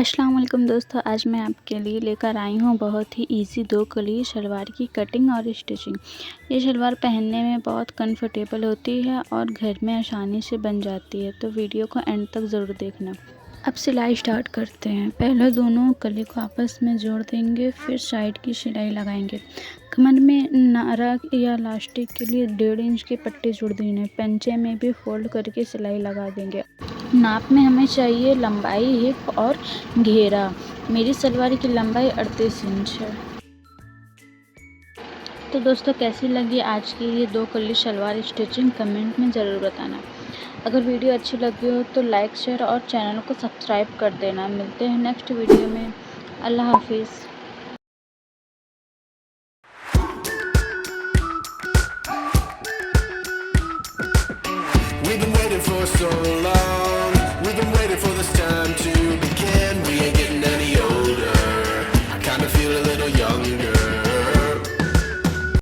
अस्सलाम वालेकुम दोस्तों, आज मैं आपके लिए लेकर आई हूँ बहुत ही इजी 2 कली शलवार की कटिंग और स्टिचिंग। ये शलवार पहनने में बहुत कंफर्टेबल होती है और घर में आसानी से बन जाती है, तो वीडियो को एंड तक ज़रूर देखना। अब सिलाई स्टार्ट करते हैं। पहले दोनों कली को आपस में जोड़ देंगे, फिर साइड की सिलाई लगाएंगे। कमर में नारा या इलास्टिक के लिए 1.5 इंच की पट्टी जोड़ देंगे। पंचे में भी फोल्ड करके सिलाई लगा देंगे। नाप में हमें चाहिए लंबाई, हिप और घेरा। मेरी सलवार की लंबाई 38 इंच है। तो दोस्तों, कैसी लगी आज की ये 2 कली शलवार स्टिचिंग, कमेंट में ज़रूर बताना। अगर वीडियो अच्छी लगी हो तो लाइक, शेयर और चैनल को सब्सक्राइब कर देना। मिलते हैं नेक्स्ट वीडियो में। अल्लाह हाफिज़। We've been waiting for so long. We've been waiting for this time to